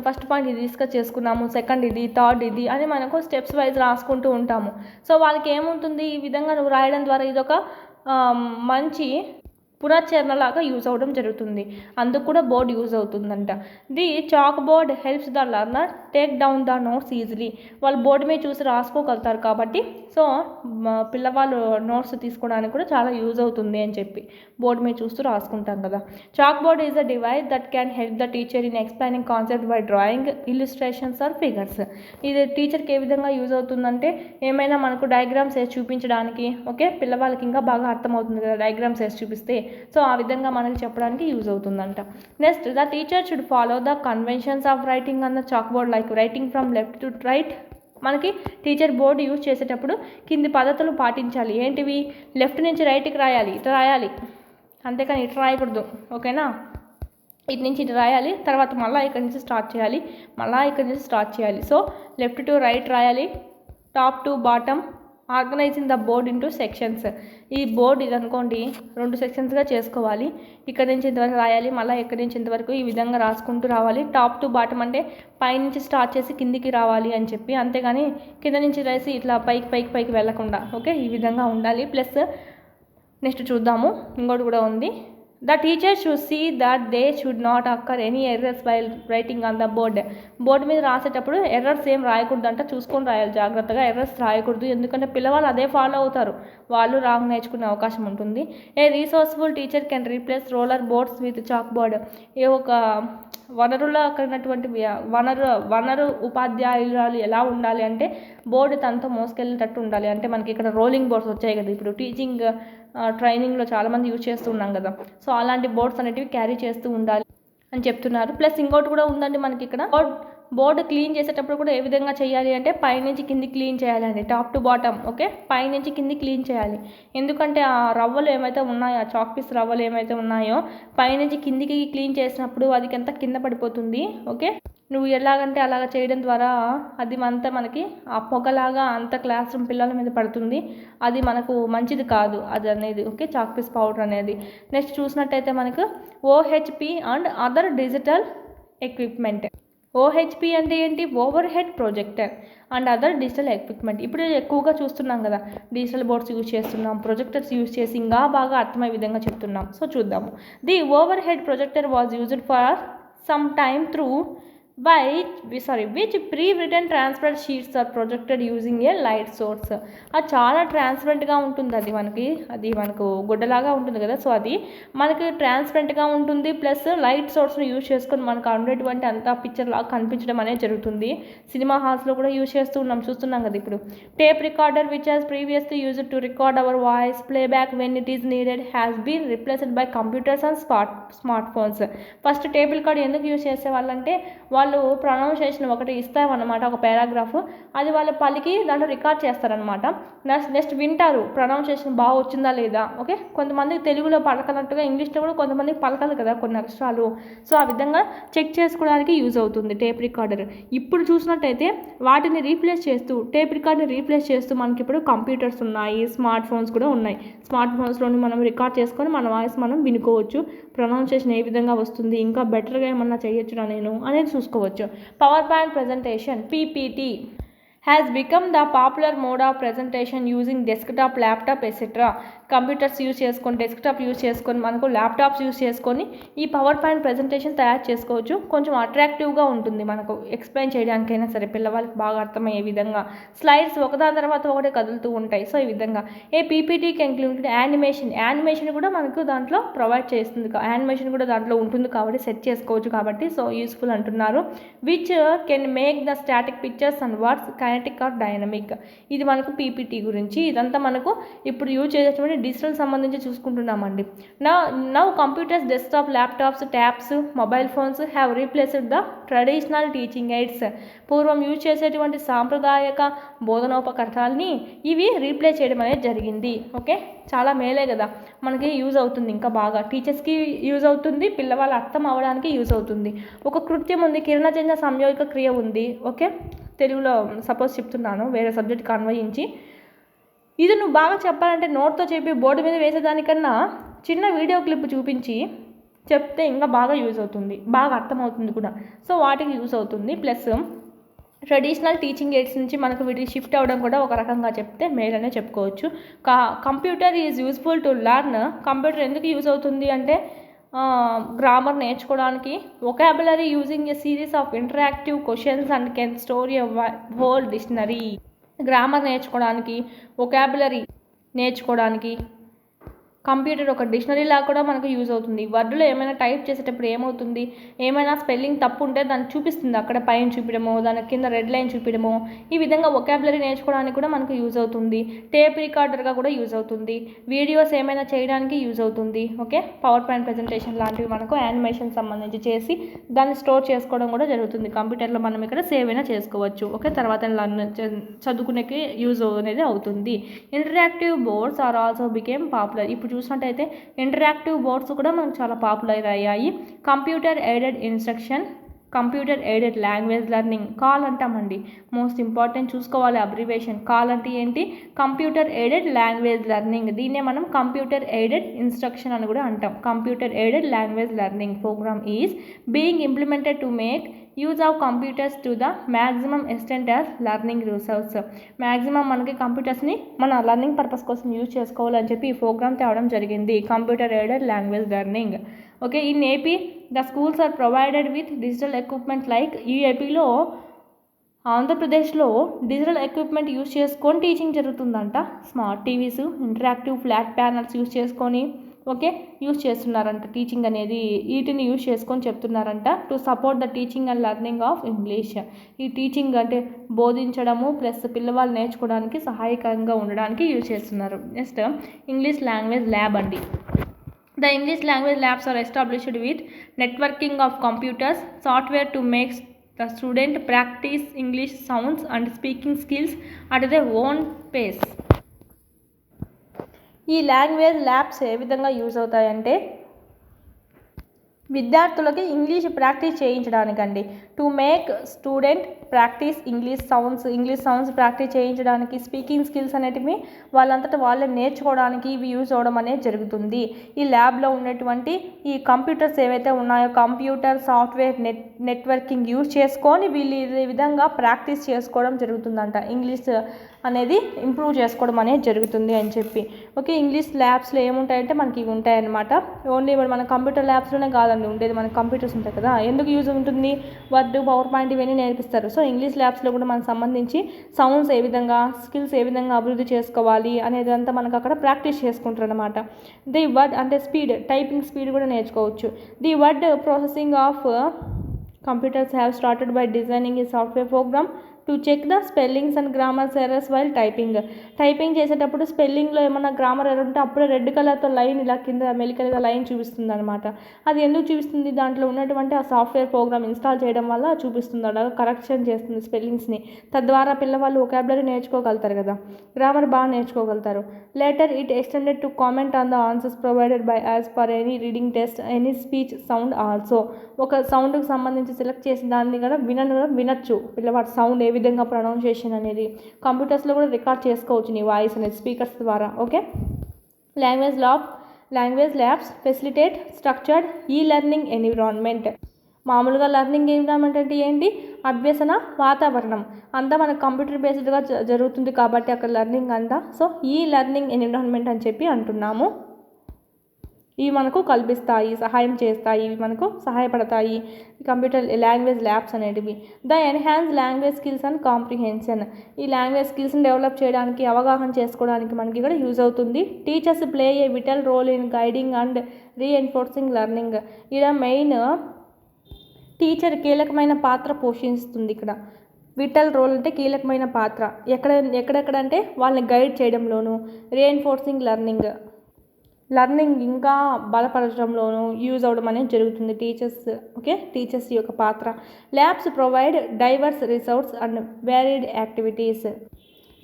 ఫస్ట్ పాయింట్ ఇది డిస్కస్ చేసుకున్నాము, సెకండ్ ఇది, థర్డ్ ఇది అని మనకు స్టెప్స్ వైజ్ రాసుకుంటూ ఉంటాము. సో వాళ్ళకి ఏముంటుంది, ఈ విధంగా నువ్వు రాయడం ద్వారా ఇదొక మంచి పునశ్చరణలాగా యూజ్ అవ్వడం జరుగుతుంది. అందుకు కూడా బోర్డ్ యూజ్ అవుతుందంట. The chalk board helps the learner take down the notes easily. వాళ్ళు బోర్డు మీద చూసి రాసుకోగలుగుతారు కాబట్టి సో పిల్లవాళ్ళు నోట్స్ తీసుకోవడానికి కూడా చాలా యూజ్ అవుతుంది అని చెప్పి బోర్డు మీద చూస్తూ రాసుకుంటాం కదా. Chalk board is a device that can help the teacher in explaining concept by drawing illustrations or figures. ఇది టీచర్కి ఏ విధంగా యూజ్ అవుతుందంటే ఏమైనా మనకు డయాగ్రామ్స్ వేసి చూపించడానికి. ఓకే, పిల్లవాళ్ళకి ఇంకా బాగా అర్థమవుతుంది కదా డయాగ్రామ్స్ వేసి చూపిస్తే, సో ఆ విధంగా మనకి చెప్పడానికి యూజ్ అవుతుందంట. Next, the teacher should follow the conventions of writing on the chalk board like writing from left to right. మనకి టీచర్ బోర్డు యూజ్ చేసేటప్పుడు కింది పద్ధతులు పాటించాలి. ఏంటివి, లెఫ్ట్ నుంచి రైట్కి రాయాలి, ఇటు రాయాలి, అంతేకాని ఇటు రాయకూడదు. ఓకేనా, ఇటు నుంచి ఇటు రాయాలి, తర్వాత మళ్ళీ ఇక్కడి నుంచి స్టార్ట్ చేయాలి. సో లెఫ్ట్ టు రైట్ రాయాలి, top to bottom, organising the board into sections. ఈ బోర్డు ఇది అనుకోండి 2 సెక్షన్స్గా చేసుకోవాలి. ఇక్కడ నుంచి ఇంతవరకు రాయాలి, మళ్ళీ ఇక్కడి నుంచి ఇంతవరకు ఈ విధంగా రాసుకుంటూ రావాలి. టాప్ టు బాటమ్ అంటే పైనుంచి స్టార్ట్ చేసి కిందికి రావాలి అని చెప్పి, అంతేగాని కింద నుంచి రాసి ఇట్లా పైకి వెళ్ళకుండా. ఓకే, ఈ విధంగా ఉండాలి. ప్లస్ నెక్స్ట్ చూద్దాము, ఇంకోటి కూడా ఉంది. The teacher should see that there should not occur any errors while writing on the board. Board మీద రాసేటప్పుడు ఎర్రర్స్ ఏం రాయకూడదంట, చూసుకొని రాయాలి జాగ్రత్తగా. ఎర్రర్స్ రాయకూడదు, ఎందుకంటే పిల్లవాళ్ళు అదే ఫాలో అవుతారు, వాళ్ళు రాంగ్ నేర్చుకునే అవకాశం ఉంటుంది. A resourceful teacher can replace roller boards with chalkboard. ఏ ఒక వనరులో కలిగినటువంటి వనరు ఉపాధ్యాయురాలు ఎలా ఉండాలి అంటే బోర్డు తనతో మోసుకెళ్ళేటట్టు ఉండాలి. అంటే మనకి ఇక్కడ రోలింగ్ బోర్డ్స్ వచ్చాయి కదా, ఇప్పుడు టీచింగ్ ట్రైనింగ్లో చాలామంది యూజ్ చేస్తూ ఉన్నాం కదా, సో అలాంటి బోర్డ్స్ అనేటివి క్యారీ చేస్తూ ఉండాలి అని చెప్తున్నారు. ప్లస్ ఇంకోటి కూడా ఉందండి మనకి ఇక్కడ, బోర్డు క్లీన్ చేసేటప్పుడు కూడా ఏ విధంగా చేయాలి అంటే పైనుంచి కింది క్లీన్ చేయాలండి, టాప్ టు బాటమ్. ఓకే, పైనుంచి కింది క్లీన్ చేయాలి. ఎందుకంటే ఆ రవ్వలు ఏమైతే ఉన్నాయో, ఆ చాక్ పీస్ రవ్వలు ఏమైతే ఉన్నాయో పైనుంచి కిందికి క్లీన్ చేసినప్పుడు అది ఎంత కింద పడిపోతుంది. ఓకే, నువ్వు ఎలాగంటే అలాగ చేయడం ద్వారా అది అంతా మనకి ఆ పొగలాగా అంత క్లాస్ రూమ్ పిల్లల మీద పడుతుంది, అది మనకు మంచిది కాదు అది అనేది. ఓకే, చాక్ పీస్ పౌడర్ అనేది. నెక్స్ట్ చూసినట్టయితే మనకు OHP and other digital equipment. OHP అంటే ఏంటి, over head projector and other digital equipment. ఇప్పుడు ఎక్కువగా చూస్తున్నాం కదా, డిజిటల్ బోర్డ్స్ యూజ్ చేస్తున్నాం, ప్రొజెక్టర్స్ యూజ్ చేసి ఇంకా బాగా అర్థమయ్యే విధంగా చెప్తున్నాం. సో చూద్దాము. The over head projector was used for some time through which pre-written transparent sheets are projected using a light source. అది చాలా ట్రాన్స్పరెంట్గా ఉంటుంది, అది మనకు గుడ్డలాగా ఉంటుంది కదా, సో అది మనకి ట్రాన్స్పరెంట్గా ఉంటుంది, ప్లస్ లైట్ సోర్స్ని యూజ్ చేసుకొని మనకు ఉండేటువంటి అంతా పిక్చర్ లాగా కనిపించడం అనేది జరుగుతుంది. సినిమా హాల్స్లో కూడా యూజ్ చూస్తున్నాం కదా ఇప్పుడు. Tape recorder which has previously used to record our voice playback when it is needed has been replaced by computers and smart phones. First tape record ఎందుకు యూజ్ చేసేవాళ్ళంటే వాళ్ళు ప్రొనౌన్సియేషన్ ఒకటి ఇస్తామన్నమాట, ఒక పారాగ్రాఫ్, అది వాళ్ళు పలికి దాంట్లో రికార్డ్ చేస్తారనమాట. నెక్స్ట్ వింటారు ప్రొనౌన్సియేషన్ బాగా వచ్చిందా లేదా. ఓకే, కొంతమందికి తెలుగులో పలకనట్టుగా ఇంగ్లీష్లో కూడా కొంతమందికి పలకదు కదా కొన్ని అక్షరాలు, సో ఆ విధంగా చెక్ చేసుకోవడానికి యూజ్ అవుతుంది టేప్ రికార్డర్. ఇప్పుడు చూసినట్టయితే వాటిని టేప్ రికార్డ్ని రీప్లేస్ చేస్తూ మనకి ఇప్పుడు కంప్యూటర్స్ ఉన్నాయి, స్మార్ట్ ఫోన్స్ కూడా ఉన్నాయి. స్మార్ట్ ఫోన్స్లోని మనం రికార్డ్ చేసుకొని మన వాయిస్ మనం వినుకోవచ్చు, ప్రొనౌన్సియేషన్ ఏ విధంగా వస్తుంది, ఇంకా బెటర్గా ఏమన్నా చేయొచ్చునా నేను అనేది చూసుకోవచ్చు. Power point presentation PPT has become the popular mode of presentation using desktop, laptop, etc. Computers use చేసుకొని, డెస్క్టాప్ యూజ్ చేసుకొని, మనకు ల్యాప్టాప్స్ యూజ్ చేసుకొని ఈ పవర్ పాయింట్ ప్రజెంటేషన్ తయారు చేసుకోవచ్చు. కొంచెం అట్రాక్టివ్గా ఉంటుంది మనకు ఎక్స్ప్లెయిన్ చేయడానికైనా సరే, పిల్లవాళ్ళకి బాగా అర్థమయ్యే విధంగా. స్లైడ్స్ ఒకదాని తర్వాత ఒకటే కదులుతూ ఉంటాయి, సో ఈ విధంగా. PPT కెన్ ఇంక్లూడ్ యానిమేషన్ కూడా మనకు దాంట్లో ప్రొవైడ్ చేస్తుంది, యానిమేషన్ కూడా దాంట్లో ఉంటుంది కాబట్టి సెట్ చేసుకోవచ్చు కాబట్టి, సో యూస్ఫుల్ అంటున్నారు. Which can make the static pictures and words kinetic or dynamic. ఇది మనకు PPT గురించి. ఇదంతా మనకు ఇప్పుడు యూజ్ చేసేటువంటి డిజిటల్ సంబంధించి చూసుకుంటున్నామండి. Now computers, desktop, laptops, tabs, mobile phones have replaced the traditional teaching aids. పూర్వం యూజ్ చేసేటువంటి సాంప్రదాయక బోధనోపకరణాలని ఇవి రీప్లేస్ చేయడం అనేది జరిగింది. ఓకే, చాలా మేలే కదా, మనకి యూజ్ అవుతుంది, ఇంకా బాగా టీచర్స్కి యూజ్ అవుతుంది, పిల్లవాళ్ళ అర్థం అవ్వడానికి యూజ్ అవుతుంది. ఒక కృత్యం ఉంది, కిరణజన్య సంయోగిక క్రియ ఉంది. ఓకే, తెలుగులో సపోజ్ చెప్తున్నాను, వేరే సబ్జెక్ట్కి అన్వయించి. ఇది నువ్వు బాగా చెప్పాలంటే నోట్తో చెప్పి బోర్డు మీద వేసేదానికన్నా చిన్న వీడియో క్లిప్ చూపించి చెప్తే ఇంకా బాగా యూజ్ అవుతుంది, బాగా అర్థమవుతుంది కూడా, సో వాటికి యూజ్ అవుతుంది. ప్లస్ ట్రెడిషనల్ టీచింగ్ ఎయిడ్స్ నుంచి మనకు వీటికి షిఫ్ట్ అవ్వడం కూడా ఒక రకంగా చెప్తే మేలనే చెప్పుకోవచ్చు. Computer is useful to learn. Computer ఎందుకు యూజ్ అవుతుంది అంటే గ్రామర్ నేర్చుకోవడానికి, vocabulary using a series of interactive questions and can store a whole dictionary. Grammar నేర్చుకోవడానికి, వొకాబులరీ నేర్చుకోవడానికి కంప్యూటర్ ఒక డిక్షనరీ లాగా కూడా మనకు యూజ్ అవుతుంది. వర్డ్లో ఏమైనా టైప్ చేసేటప్పుడు ఏమవుతుంది, ఏమైనా స్పెల్లింగ్ తప్పు ఉంటే దాన్ని చూపిస్తుంది, అక్కడ పైన చూపించడమో, దాని కింద రెడ్ లైన్ చూపించడమో, ఈ విధంగా వొకాబులరీ నేర్చుకోవడానికి కూడా మనకు యూజ్ అవుతుంది. టేప్ రికార్డర్గా కూడా యూజ్ అవుతుంది. వీడియోస్ ఏమైనా చేయడానికి యూజ్ అవుతుంది. ఓకే, పవర్ పాయింట్ ప్రజెంటేషన్ లాంటివి మనకు యానిమేషన్ సంబంధించి చేసి దాన్ని స్టోర్ చేసుకోవడం కూడా జరుగుతుంది. కంప్యూటర్లో మనం ఇక్కడ సేవ్ అయినా చేసుకోవచ్చు. ఓకే, తర్వాత చదువుకునేకి యూజ్ అనేది అవుతుంది. Interactive boards are also became popular. ఇప్పుడు చూసినట్టయితే ఇంటరాక్టివ్ బోర్డ్స్ కూడా మనకు చాలా పాపులర్ అయ్యాయి. Computer aided instruction, computer aided language learning, CALL అంటామండి, మోస్ట్ ఇంపార్టెంట్ చూసుకోవాలి అబ్రివేషన్. కాల్ అంటే ఏంటి, కంప్యూటర్ ఎయిడెడ్ లాంగ్వేజ్ లెర్నింగ్, దీన్నే మనం కంప్యూటర్ ఎయిడెడ్ ఇన్స్ట్రక్షన్ అని కూడా అంటాం. Computer aided language learning programme is being implemented to make use of computers to the maximum extent as learning resource. Maximum మనకి కంప్యూటర్స్ని మన లెర్నింగ్ పర్పస్ కోసం యూజ్ చేసుకోవాలని చెప్పి ఈ ప్రోగ్రామ్ తేవడం జరిగింది, computer aided language learning. Okay, in AP the schools are provided with digital equipment like, ఈ ఏపీలో ఆంధ్రప్రదేశ్లో డిజిటల్ ఎక్విప్మెంట్ యూజ్ చేసుకొని టీచింగ్ జరుగుతుందంట. Smart TVs, interactive flat panels use చేసుకొని ఓకే యూజ్ చేస్తున్నారంట. టీచింగ్ అనేది వీటిని యూజ్ చేసుకొని చెప్తున్నారంట to support the teaching and learning of English. ఈ టీచింగ్ అంటే బోధించడము ప్లస్ పిల్లవాళ్ళు నేర్చుకోవడానికి సహాయకరంగా ఉండడానికి యూజ్ చేస్తున్నారు. నెక్స్ట్ ఇంగ్లీష్ లాంగ్వేజ్ ల్యాబ్ అండి. The English language labs are established with networking of computers, software to make the student practice English sounds and speaking skills at their own pace. ఈ లాంగ్వేజ్ ల్యాబ్స్ ఏ విధంగా యూజ్ అవుతాయంటే విద్యార్థులకి ఇంగ్లీష్ ప్రాక్టీస్ చేయించడానికండి. To make student practice English sounds practice చేయించడానికి, స్పీకింగ్ స్కిల్స్ అనేటివి వాళ్ళంతటా వాళ్ళే నేర్చుకోవడానికి ఇవి యూజ్ అవ్వడం అనేది జరుగుతుంది. ఈ ల్యాబ్లో ఉన్నటువంటి ఈ కంప్యూటర్స్ ఏవైతే ఉన్నాయో కంప్యూటర్ సాఫ్ట్వేర్ నెట్వర్కింగ్ యూజ్ చేసుకొని వీళ్ళు ఈ విధంగా ప్రాక్టీస్ చేసుకోవడం జరుగుతుందంట. ఇంగ్లీష్ అనేది ఇంప్రూవ్ చేసుకోవడం అనేది జరుగుతుంది అని చెప్పి. ఓకే, ఇంగ్లీష్ ల్యాబ్స్లో ఏముంటాయంటే మనకి ఇవి ఉంటాయన్నమాట. ఓన్లీ మన కంప్యూటర్ ల్యాబ్స్లోనే కాదండి ఉండేది, మనకి కంప్యూటర్స్ ఉంటాయి కదా, ఎందుకు యూజ్ ఉంటుంది, వర్డ్, పవర్ పాయింట్ ఇవన్నీ నేర్పిస్తారు. సో ఇంగ్లీష్ ల్యాబ్స్లో కూడా మనకు సంబంధించి సౌండ్స్ ఏ విధంగా, స్కిల్స్ ఏ విధంగా అభివృద్ధి చేసుకోవాలి అనేది అంతా మనకు అక్కడ ప్రాక్టీస్ చేసుకుంటారు అనమాట. ది వర్డ్ అంటే స్పీడ్, టైపింగ్ స్పీడ్ కూడా నేర్చుకోవచ్చు. The word processing of computers have started by designing a software program to check the spellings and grammar errors while typing చేసేటప్పుడు స్పెల్లింగ్లో ఏమైనా గ్రామర్ ఎర్రర్ ఉంటే అప్పుడే రెడ్ కలర్తో లైన్ ఇలా కింద మెలికలుగా లైన్ చూపిస్తుంది అనమాట. అది ఎందుకు చూపిస్తుంది, దాంట్లో ఉన్నటువంటి ఆ సాఫ్ట్వేర్ ప్రోగ్రామ్ ఇన్స్టాల్ చేయడం వల్ల చూపిస్తుంది, అలాగా కరెక్షన్ చేస్తుంది స్పెల్లింగ్స్ని. తద్వారా పిల్లవాళ్ళు వొకాబులరీ నేర్చుకోగలుగుతారు కదా, గ్రామర్ బాగా నేర్చుకోగలుగుతారు. Later it extended to comment on the answers provided by as per any reading test, any speech sound also. ఒక సౌండ్కి సంబంధించి సెలెక్ట్ చేసి దాన్ని కూడా వినొచ్చు పిల్లవాడు సౌండ్ ఏ విధంగా ప్రొనౌన్సియేషన్ అనేది. కంప్యూటర్స్లో కూడా రికార్డ్ చేసుకోవచ్చు నీ వాయిస్ అనేది స్పీకర్స్ ద్వారా. Okay, language labs facilitate structured learning environment. మామూలుగా లెర్నింగ్ ఎన్విరాన్మెంట్ అంటే ఏంటి, అభ్యసన వాతావరణం అంతా మనకు కంప్యూటర్ బేస్డ్గా జరుగుతుంది కాబట్టి అక్కడ లెర్నింగ్ అంతా. సో లెర్నింగ్ ఎన్విరాన్మెంట్ అని చెప్పి అంటున్నాము. ఇవి మనకు కల్పిస్తాయి, సహాయం చేస్తాయి, ఇవి మనకు సహాయపడతాయి కంప్యూటర్ లాంగ్వేజ్ ల్యాబ్స్ అనేటివి. The enhance language skills and comprehension. ఈ లాంగ్వేజ్ స్కిల్స్ని డెవలప్ చేయడానికి, అవగాహన చేసుకోవడానికి మనకి ఇక్కడ యూజ్ అవుతుంది. Teachers play a vital role in guiding and reinforcing learning. ఇక్కడ మెయిన్ టీచర్ కీలకమైన పాత్ర పోషిస్తుంది. ఇక్కడ విటల్ రోల్ అంటే కీలకమైన పాత్ర, ఎక్కడెక్కడంటే వాళ్ళని గైడ్ చేయడంలోను, రీఎన్ఫోర్సింగ్ లెర్నింగ్ ఇంకా బలపరచడంలోనూ యూజ్ అవ్వడం అనేది జరుగుతుంది టీచర్స్. ఓకే, టీచర్స్ యొక్క పాత్ర. Labs provide divorce resource and varied activities.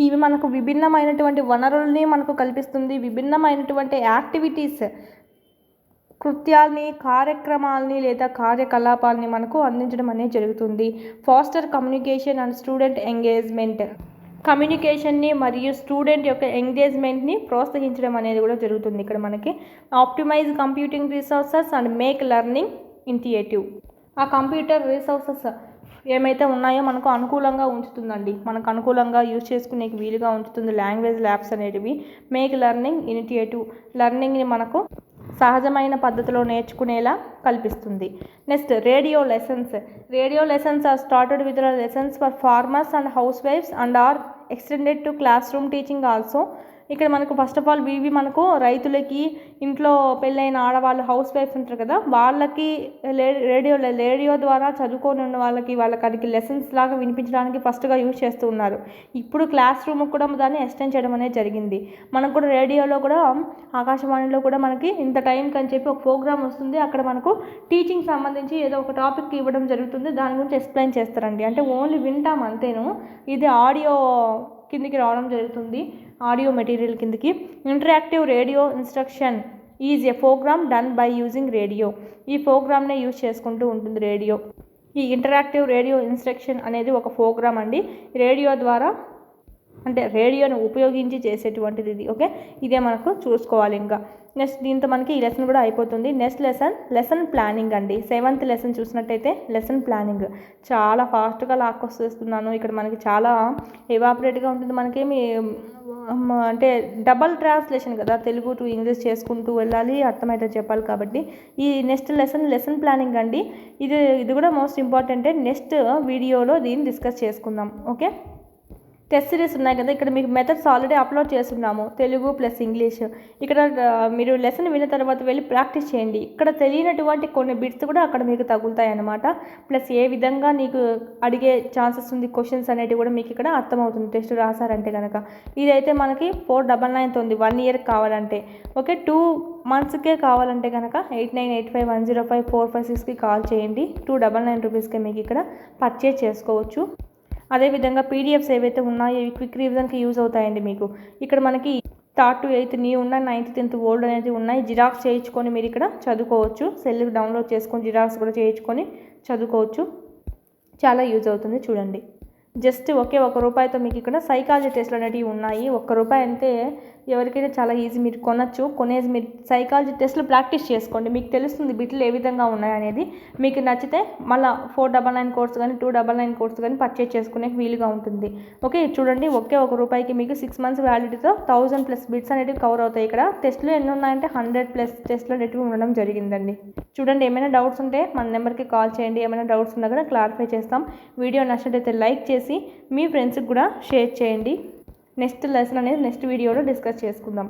ఇవి మనకు విభిన్నమైనటువంటి వనరుల్ని మనకు కల్పిస్తుంది, విభిన్నమైనటువంటి యాక్టివిటీస్, కృత్యాల్ని, కార్యక్రమాలని లేదా కార్యకలాపాలని మనకు అందించడం అనేది జరుగుతుంది. Faster communication and student engagement. కమ్యూనికేషన్ని మరియు స్టూడెంట్ యొక్క ఎంగేజ్మెంట్ని ప్రోత్సహించడం అనేది కూడా జరుగుతుంది ఇక్కడ మనకి. Optimise computing resources and make learning intuitive. ఆ కంప్యూటర్ రిసోర్సెస్ ఏమైతే ఉన్నాయో మనకు అనుకూలంగా ఉంచుతుందండి, మనకు అనుకూలంగా యూజ్ చేసుకునే వీలుగా ఉంచుతుంది లాంగ్వేజ్ ల్యాబ్స్ అనేటివి. మేక్ లెర్నింగ్ ఇనిటియేటివ్, లెర్నింగ్ని మనకు సహజమైన పద్ధతిలో నేర్చుకునేలా కల్పిస్తుంది. Next radio lessons are started with lessons for farmers and house wifes and are extended to classroom teaching also. ఇక్కడ మనకు ఫస్ట్ ఆఫ్ ఆల్ ఇవి మనకు రైతులకి, ఇంట్లో పెళ్ళైన ఆడవాళ్ళు హౌస్ వైఫ్స్ ఉంటారు కదా, వాళ్ళకి రేడియో ద్వారా చదువుకొని ఉన్న వాళ్ళకి అడిగి లెసన్స్ లాగా వినిపించడానికి ఫస్ట్గా యూజ్ చేస్తూ ఉన్నారు. ఇప్పుడు క్లాస్ రూమ్కి కూడా దాన్ని ఎక్స్టెండ్ చేయడం అనేది జరిగింది. మనకు కూడా రేడియోలో కూడా, ఆకాశవాణిలో కూడా మనకి ఇంత టైంకి అని చెప్పి ఒక ప్రోగ్రామ్ వస్తుంది, అక్కడ మనకు టీచింగ్ సంబంధించి ఏదో ఒక టాపిక్ ఇవ్వడం జరుగుతుంది, దాని గురించి ఎక్స్ప్లెయిన్ చేస్తారండి. అంటే ఓన్లీ వింటాం అంతేను, ఇది ఆడియో కిందికి రావడం జరుగుతుంది, ఆడియో మెటీరియల్ కిందికి. Interactive radio instruction is a programme done by using radio. ఈ ప్రోగ్రామ్నే యూజ్ చేసుకుంటూ ఉంటుంది రేడియో. ఈ ఇంటరాక్టివ్ రేడియో ఇన్స్ట్రక్షన్ అనేది ఒక ప్రోగ్రామ్ అండి, రేడియో ద్వారా అంటే రేడియోను ఉపయోగించి చేసేటువంటిది ఇది. ఓకే, ఇదే మనకు చూసుకోవాలి. ఇంకా నెక్స్ట్ దీంతో మనకి ఈ లెసన్ కూడా అయిపోతుంది. నెక్స్ట్ లెసన్ ప్లానింగ్ అండి. 7th లెసన్ చూసినట్టయితే లెసన్ ప్లానింగ్ చాలా ఫాస్ట్గా లాక్కొస్తున్నాను. ఇక్కడ మనకి చాలా ఎవాపరేట్గా ఉంటుంది, మనకేమి అంటే డబల్ ట్రాన్స్లేషన్ కదా, తెలుగు టు ఇంగ్లీష్ చేసుకుంటూ వెళ్ళాలి, అర్థమైతే చెప్పాలి కాబట్టి. ఈ నెక్స్ట్ లెసన్ ప్లానింగ్ అండి, ఇది కూడా మోస్ట్ ఇంపార్టెంటే. నెక్స్ట్ వీడియోలో దీన్ని డిస్కస్ చేసుకుందాం. ఓకే, టెస్ట్ సిరీస్ ఉన్నాయి కదా, ఇక్కడ మీకు మెథడ్స్ ఆల్రెడీ అప్లోడ్ చేస్తున్నాము, తెలుగు ప్లస్ ఇంగ్లీష్. ఇక్కడ మీరు లెసన్ విన్న తర్వాత వెళ్ళి ప్రాక్టీస్ చేయండి. ఇక్కడ తెలియనటువంటి కొన్ని బిట్స్ కూడా అక్కడ మీకు తగులుతాయి అన్నమాట. ప్లస్ ఏ విధంగా నీకు అడిగే ఛాన్సెస్ ఉంది, క్వశ్చన్స్ అనేటివి కూడా మీకు ఇక్కడ అర్థమవుతుంది టెస్ట్ రాసారంటే కనుక. ఇదైతే మనకి 499 ఉంది 1 year కావాలంటే. ఓకే, 2 monthsకే కావాలంటే కనుక 8985105456కి కాల్ చేయండి. 299 రూపీస్కే మీకు ఇక్కడ పర్చేజ్ చేసుకోవచ్చు. అదేవిధంగా పీడిఎఫ్స్ ఏవైతే ఉన్నాయో ఇవి క్విక్ రివిజన్కి యూజ్ అవుతాయండి మీకు. ఇక్కడ మనకి 3rd to 8th న్యూ ఉన్నాయి, 9th 10th ఓల్డ్ అనేది ఉన్నాయి. జిరాక్స్ చేయించుకొని మీరు ఇక్కడ చదువుకోవచ్చు, సెల్కి డౌన్లోడ్ చేసుకొని జిరాక్స్ కూడా చేయించుకొని చదువుకోవచ్చు. చాలా యూజ్ అవుతుంది, చూడండి. జస్ట్ ఒకే ₹1 మీకు ఇక్కడ సైకాలజీ టెస్ట్లు అనేటివి ఉన్నాయి. ₹1 అంతే ఎవరికైనా చాలా ఈజీ, మీరు కొనచ్చు. కొనేసి మీరు సైకాలజీ టెస్ట్లు ప్రాక్టీస్ చేసుకోండి, మీకు తెలుస్తుంది బిట్లు ఏ విధంగా ఉన్నాయనేది. మీకు నచ్చితే మళ్ళీ 499 కోర్స్ కానీ 299 కోర్స్ కానీ పర్చేజ్ చేసుకునే వీలుగా ఉంటుంది. ఓకే, చూడండి ఒకే ₹1 మీకు 6 మంత్స్ వ్యాలిడిటీతో 1000+ బిట్స్ అనేటివి కవర్ అవుతాయి. ఇక్కడ టెస్ట్లు ఎన్ని ఉన్నాయంటే 100+ టెస్ట్లు అనేటివి ఉండడం జరిగిందండి. చూడండి, ఏమైనా డౌట్స్ ఉంటే మన నెంబర్కి కాల్ చేయండి. ఏమైనా డౌట్స్ ఉన్నా కూడా క్లారిఫై చేస్తాం. వీడియో నచ్చినట్లయితే లైక్ చేసి మీ ఫ్రెండ్స్కి కూడా షేర్ చేయండి. నెక్స్ట్ లెసన్ అనేది నెక్స్ట్ వీడియోలో డిస్కస్ చేసుకుందాం.